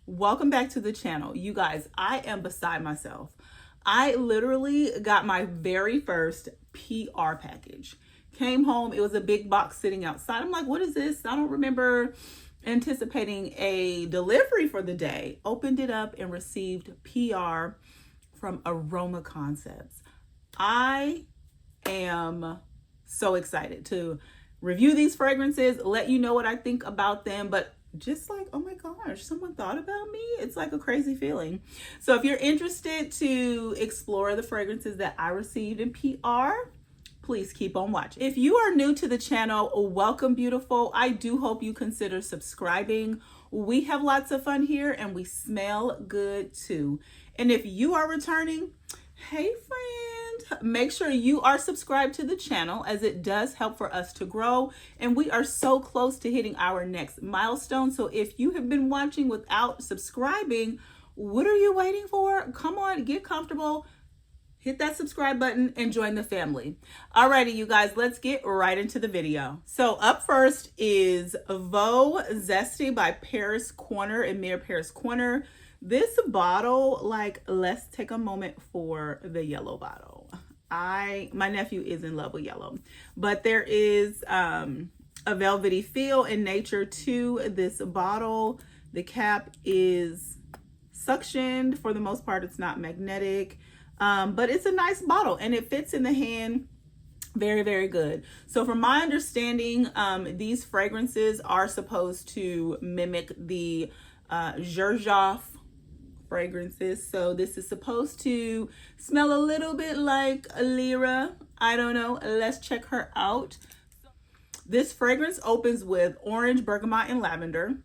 Welcome back to the channel. You guys, I am beside myself. I literally got my very first PR package. Came home, it was a big box sitting outside. I'm like, what is this? I don't remember anticipating a delivery for the day. Opened it up and received PR from Aroma Concepts. I am so excited to review these fragrances, let you know what I think about them, but just like, oh my gosh, someone thought about me. It's like a crazy feeling. So if you're interested to explore the fragrances that I received in PR, please keep on watching. If you are new to the channel, welcome, beautiful. I do hope you consider subscribing. We have lots of fun here and we smell good too. And if you are returning, hey friend, make sure you are subscribed to the channel as it does help for us to grow. And we are so close to hitting our next milestone. So if you have been watching without subscribing, what are you waiting for? Come on, get comfortable, hit that subscribe button and join the family. Alrighty, you guys, let's get right into the video. So up first is Voux Zeste by Paris Corner and Mere Paris Corner. This bottle, like, let's take a moment for the yellow bottle. My nephew is in love with yellow, but there is a velvety feel and nature to this bottle. The cap is suctioned for the most part. It's not magnetic, but it's a nice bottle and it fits in the hand very, very good. So from my understanding, these fragrances are supposed to mimic the Xerjoff fragrances. So this is supposed to smell a little bit like Lyra. I don't know. Let's check her out. This fragrance opens with orange, bergamot, and lavender.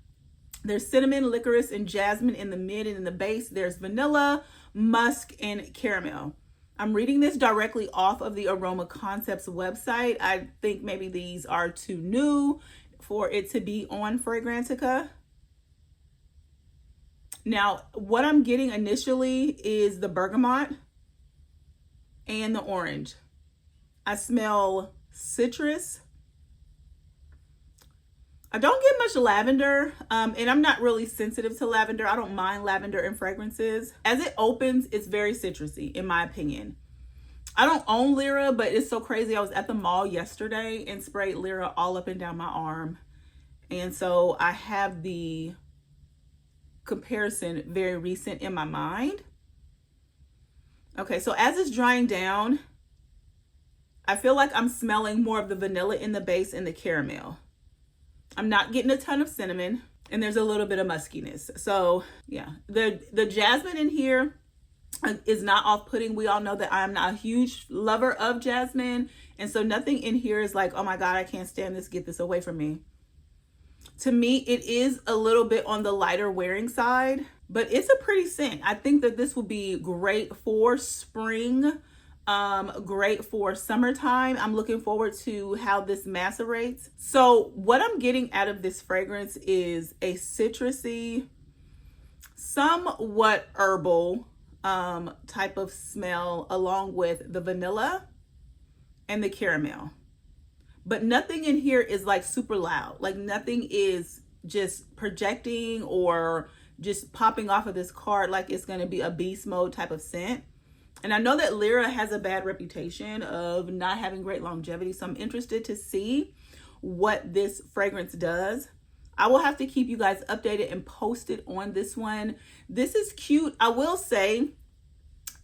There's cinnamon, licorice, and jasmine in the mid, and in the base there's vanilla, musk, and caramel. I'm reading this directly off of the Aroma Concepts website. I think maybe these are too new for it to be on Fragrantica. Now, what I'm getting initially is the bergamot and the orange. I smell citrus. I don't get much lavender, and I'm not really sensitive to lavender. I don't mind lavender in fragrances. As it opens, it's very citrusy, in my opinion. I don't own Lyra, but it's so crazy. I was at the mall yesterday and sprayed Lyra all up and down my arm. And so I have the comparison very recent in my mind. Okay, so as it's drying down, I feel like I'm smelling more of the vanilla in the base and the caramel. I'm not getting a ton of cinnamon, and there's a little bit of muskiness. So yeah, the jasmine in here is not off-putting. We all know that I'm not a huge lover of jasmine, and so nothing in here is like, oh my God, I can't stand this, get this away from me. To me, it is a little bit on the lighter wearing side, but it's a pretty scent. I think that this will be great for spring, great for summertime. I'm looking forward to how this macerates. So what I'm getting out of this fragrance is a citrusy, somewhat herbal type of smell, along with the vanilla and the caramel. But nothing in here is like super loud. Like nothing is just projecting or just popping off of this card like it's going to be a beast mode type of scent. And I know that Lyra has a bad reputation of not having great longevity. So I'm interested to see what this fragrance does. I will have to keep you guys updated and posted on this one. This is cute. I will say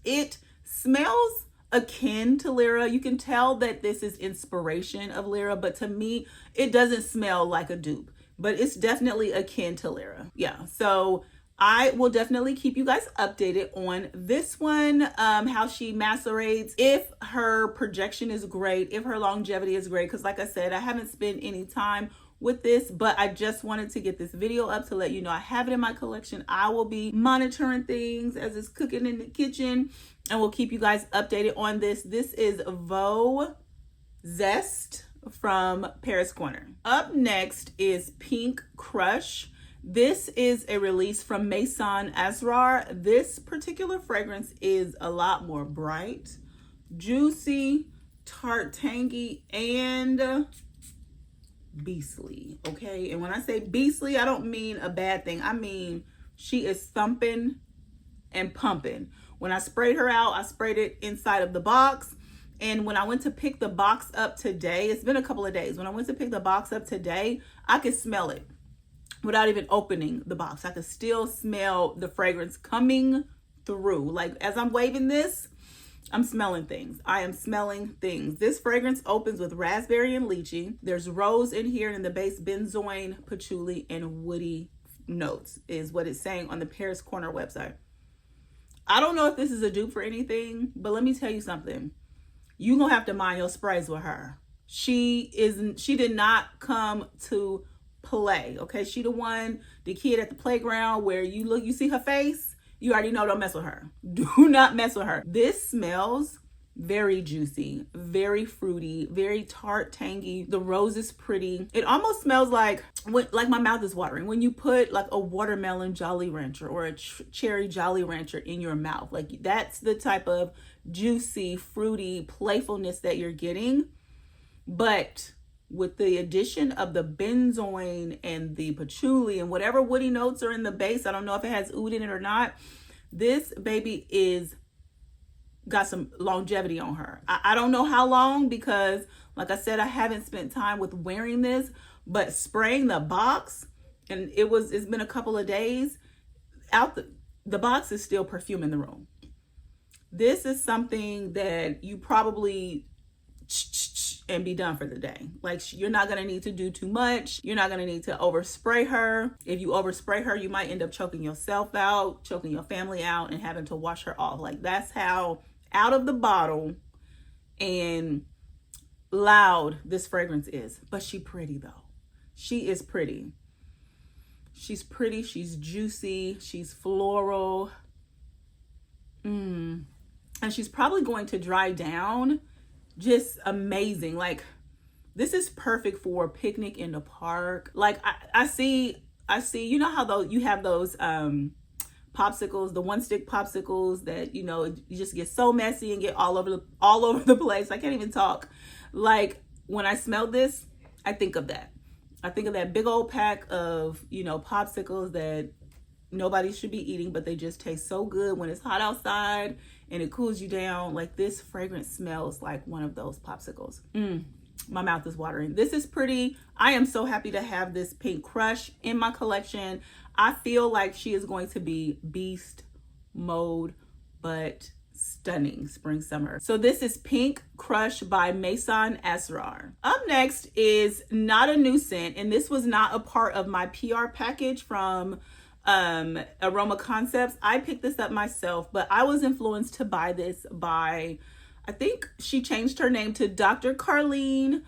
it smells akin to Lyra. You can tell that this is inspiration of Lyra, but to me, it doesn't smell like a dupe, but it's definitely akin to Lyra. Yeah, so I will definitely keep you guys updated on this one, how she macerates, if her projection is great, if her longevity is great, because like I said, I haven't spent any time with this, but I just wanted to get this video up to let you know I have it in my collection. I will be monitoring things as it's cooking in the kitchen, and we'll keep you guys updated on this. This is Voux Zeste from Paris Corner. Up next is Pink Crush. This is a release from Maison Afrah. This particular fragrance is a lot more bright, juicy, tart, tangy, and beastly. Okay, and when I say beastly, I don't mean a bad thing. I mean She is thumping and pumping. When I sprayed her out, I sprayed it inside of the box. And when I went to pick the box up today, it's been a couple of days. When I went to pick the box up today, I could smell it without even opening the box. I could still smell the fragrance coming through. Like as I'm waving this, I'm smelling things. I am smelling things. This fragrance opens with raspberry and lychee. There's rose in here, and in the base, benzoin, patchouli, and woody notes is what it's saying on the Paris Corner website. I don't know if this is a dupe for anything, but let me tell you something. You're going to have to mind your sprays with her. She did not come to play, okay? She the kid at the playground where you see her face, you already know don't mess with her. Do not mess with her. This smells very juicy, very fruity, very tart, tangy. The rose is pretty. It almost smells like my mouth is watering when you put like a watermelon Jolly Rancher or a cherry Jolly Rancher in your mouth. Like that's the type of juicy, fruity playfulness that you're getting. But with the addition of the benzoin and the patchouli and whatever woody notes are in the base, I don't know if it has oud in it or not. This baby got some longevity on her. I don't know how long because, like I said, I haven't spent time with wearing this, but spraying the box, and it's been a couple of days, out the box is still perfume in the room. This is something that you probably and be done for the day. Like you're not going to need to do too much. You're not going to need to overspray her. If you overspray her, you might end up choking yourself out, choking your family out, and having to wash her off. Like that's how out of the bottle and loud this fragrance is. But she pretty though. She is pretty. She's pretty. She's juicy. She's floral. And she's probably going to dry down just amazing. Like this is perfect for a picnic in the park. Like I see, you know how you have those popsicles, the one stick popsicles that, you just get so messy and get all over the place. I can't even talk. Like when I smell this, I think of that. I think of that big old pack of, popsicles that nobody should be eating, but they just taste so good when it's hot outside and it cools you down. Like this fragrance smells like one of those popsicles. My mouth is watering. This is pretty. I am so happy to have this Pink Crush in my collection. I feel like she is going to be beast mode, but stunning spring summer. So this is Pink Crush by Maison Asrar. Up next is not a new scent, and this was not a part of my PR package from Aroma Concepts. I picked this up myself, but I was influenced to buy this by, I think she changed her name to Dr. Carlene.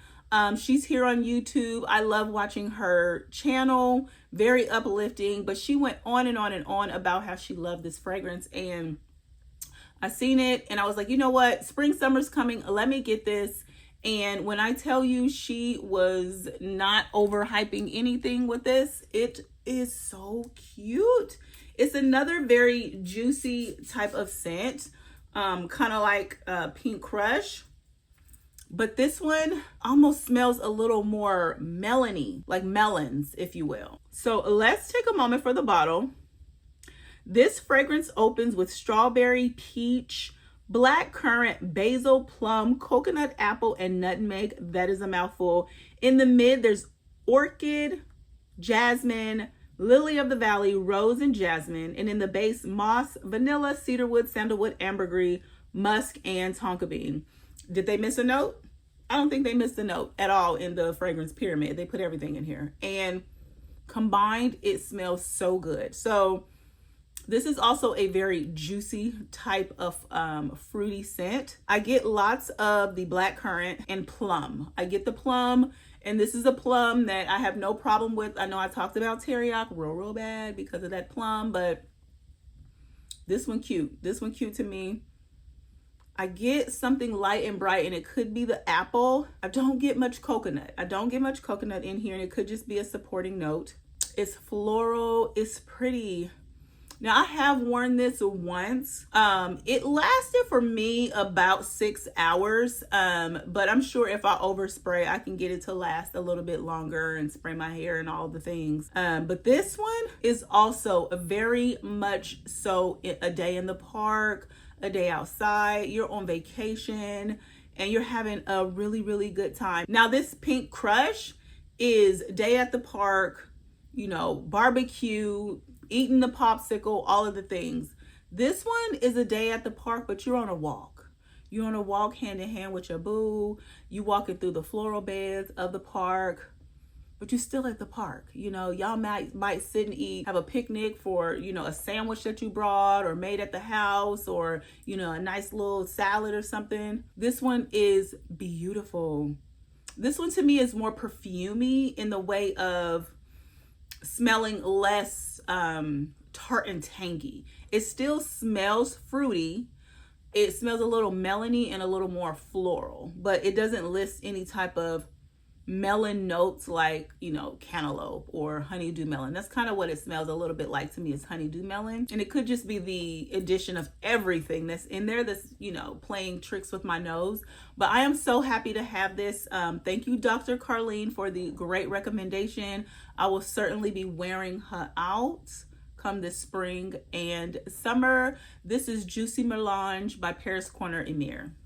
She's here on YouTube. I love watching her channel. Very uplifting, but she went on and on and on about how she loved this fragrance, and I seen it and I was like, you know what? Spring, summer's coming. Let me get this. And when I tell you she was not overhyping anything with this, it is so cute. It's another very juicy type of scent, kind of like Pink Crush. But this one almost smells a little more melony, like melons, if you will. So let's take a moment for the bottle. This fragrance opens with strawberry, peach, black currant, basil, plum, coconut, apple, and nutmeg. That is a mouthful. In the mid, there's orchid, jasmine, lily of the valley, rose, and jasmine. And in the base, moss, vanilla, cedarwood, sandalwood, ambergris, musk, and tonka bean. Did they miss a note? I don't think they missed a note at all in the fragrance pyramid. They put everything in here. And combined, it smells so good. So this is also a very juicy type of fruity scent. I get lots of the black currant and plum. I get the plum, and this is a plum that I have no problem with. I know I talked about teriyaki real bad because of that plum, but this one cute. This one cute to me. I get something light and bright, and it could be the apple. I don't get much coconut. I don't get much coconut in here, and it could just be a supporting note. It's floral. It's pretty. Now I have worn this once. It lasted for me about 6 hours. But I'm sure if I overspray, I can get it to last a little bit longer and spray my hair and all the things. But this one is also a very much so a day in the park, a day outside, you're on vacation and you're having a really, really good time. Now this Pink Crush is day at the park, you know, barbecue, eating the popsicle, all of the things. This one is a day at the park, but you're on a walk. You're on a walk hand in hand with your boo. You walking through the floral beds of the park, but you're still at the park. You know, y'all might sit and eat, have a picnic for, you know, a sandwich that you brought or made at the house, or, you know, a nice little salad or something. This one is beautiful. This one to me is more perfumey in the way of smelling less tart and tangy. It still smells fruity. It smells a little melony and a little more floral, but it doesn't list any type of melon notes like, you know, cantaloupe or honeydew melon. That's kind of what it smells a little bit like to me, is honeydew melon. And it could just be the addition of everything that's in there that's, you know, playing tricks with my nose. But I am so happy to have this. Thank you, Dr. Carlene, for the great recommendation. I will certainly be wearing her out come this spring and summer. This is Juicy Melange by Paris Corner Emir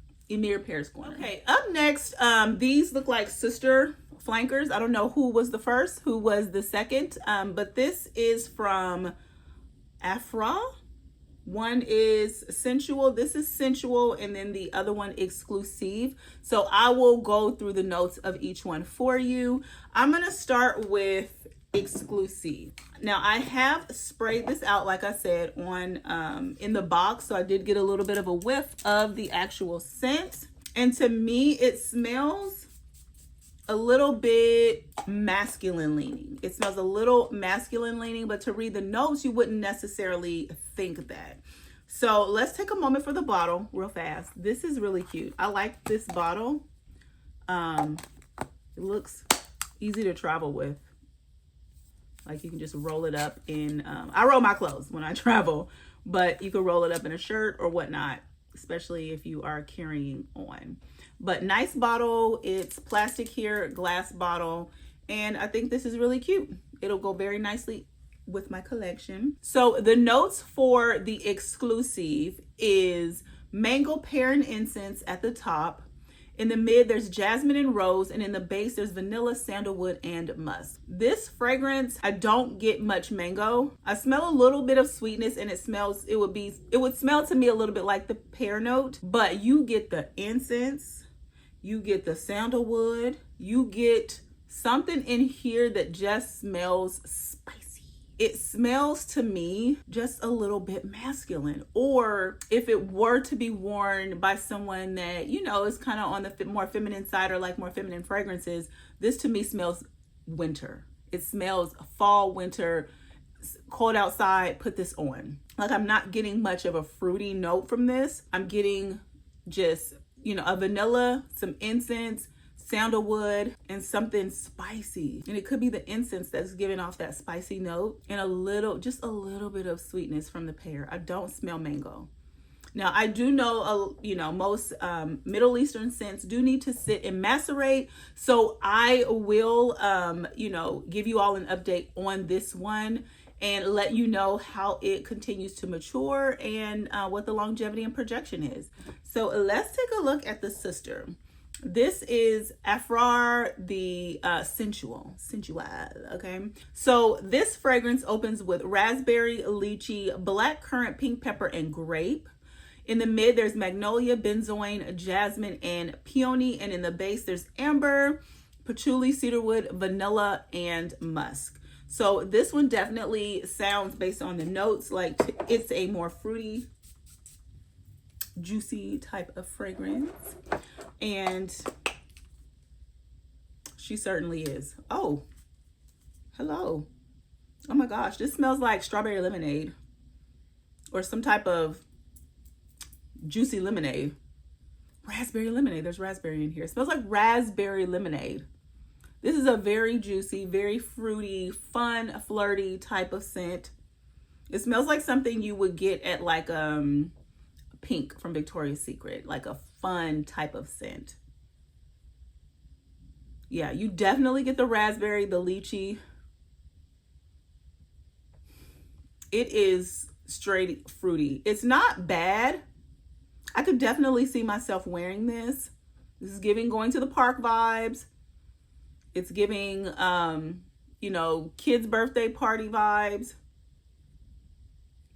Paris Corner. Okay, up next, these look like sister flankers. I don't know who was the first, who was the second, but this is from Afrah. One is Sensual. This is Sensual, and then the other one Exclusif. So I will go through the notes of each one for you. I'm gonna start with Exclusif. Now I have sprayed this out, like I said, on in the box, so I did get a little bit of a whiff of the actual scent, and to me it smells a little bit masculine leaning. It smells a little masculine leaning, but to read the notes you wouldn't necessarily think that. So let's take a moment for the bottle real fast. This is really cute. I like this bottle. It looks easy to travel with. Like you can just roll it up in, I roll my clothes when I travel, but you can roll it up in a shirt or whatnot, especially if you are carrying on. But nice bottle. It's plastic here, glass bottle. And I think this is really cute. It'll go very nicely with my collection. So the notes for the Exclusif is mango, pear, and incense at the top. In the mid, there's jasmine and rose, and in the base, there's vanilla, sandalwood, and musk. This fragrance, I don't get much mango. I smell a little bit of sweetness, and it would smell to me a little bit like the pear note, but you get the incense, you get the sandalwood, you get something in here that just smells spicy. It smells to me just a little bit masculine, or if it were to be worn by someone that, you know, is kind of on the more feminine side or like more feminine fragrances, this to me smells winter. It smells fall, winter, cold outside, put this on. Like I'm not getting much of a fruity note from this. I'm getting just, you know, a vanilla, some incense, sandalwood, and something spicy. And it could be the incense that's giving off that spicy note, and just a little bit of sweetness from the pear. I don't smell mango. Now I do know, you know, most Middle Eastern scents do need to sit and macerate. So I will, you know, give you all an update on this one and let you know how it continues to mature and what the longevity and projection is. So let's take a look at the sister. This is Afrah, the Sensual, okay? So this fragrance opens with raspberry, lychee, black currant, pink pepper, and grape. In the mid, there's magnolia, benzoin, jasmine, and peony. And in the base, there's amber, patchouli, cedarwood, vanilla, and musk. So this one definitely sounds, based on the notes, like it's a more fruity, juicy type of fragrance. And she certainly is. Oh, hello. Oh my gosh, this smells like strawberry lemonade or some type of juicy lemonade. Raspberry lemonade. There's raspberry in here. It smells like raspberry lemonade. This is a very juicy, very fruity, fun, flirty type of scent. It smells like something you would get at like Pink from Victoria's Secret, like a fun type of scent. Yeah, you definitely get the raspberry, the lychee. It is straight fruity. It's not bad. I could definitely see myself wearing this. This is giving going to the park vibes. It's giving, you know, kids' birthday party vibes.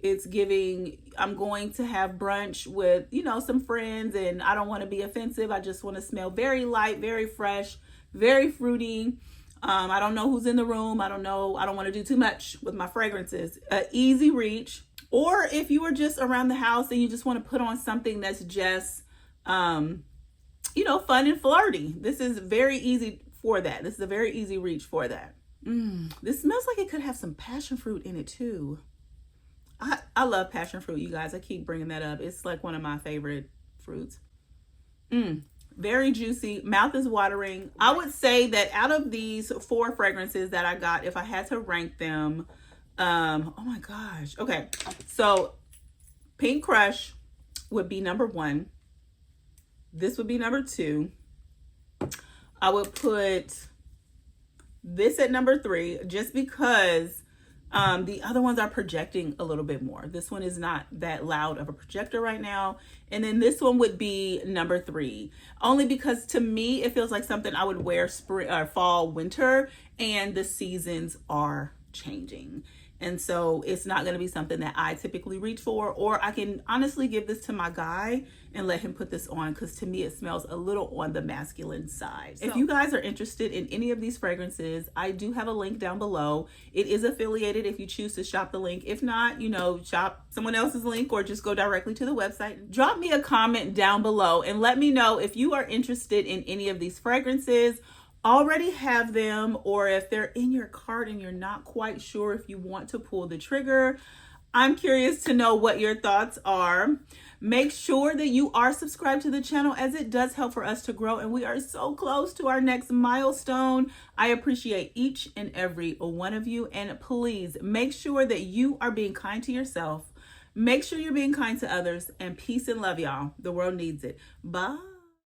It's giving, I'm going to have brunch with, you know, some friends, and I don't want to be offensive. I just want to smell very light, very fresh, very fruity. I don't know who's in the room. I don't know. I don't want to do too much with my fragrances. Easy reach. Or if you are just around the house and you just want to put on something that's just, you know, fun and flirty. This is very easy for that. This is a very easy reach for that. This smells like it could have some passion fruit in it too. I love passion fruit, you guys. I keep bringing that up. It's like one of my favorite fruits. Very juicy. Mouth is watering. I would say that out of these 4 fragrances that I got, if I had to rank them, oh my gosh. Okay. So Pink Crush would be number 1. This would be number 2. I would put this at number 3 just because the other ones are projecting a little bit more. This one is not that loud of a projector right now. And then this one would be number 3, only because to me, it feels like something I would wear spring or fall, winter, and the seasons are changing. And so it's not going to be something that I typically reach for, or I can honestly give this to my guy and let him put this on, because to me it smells a little on the masculine side. So, if you guys are interested in any of these fragrances, I do have a link down below. It is affiliated if you choose to shop the link. If not, you know, shop someone else's link or just go directly to the website. Drop me a comment down below and let me know if you are interested in any of these fragrances, already have them, or if they're in your cart and you're not quite sure if you want to pull the trigger. I'm curious to know what your thoughts are. Make sure that you are subscribed to the channel, as it does help for us to grow, and we are so close to our next milestone. I appreciate each and every one of you, and please make sure that you are being kind to yourself. Make sure you're being kind to others, and peace and love, y'all. The world needs it. Bye.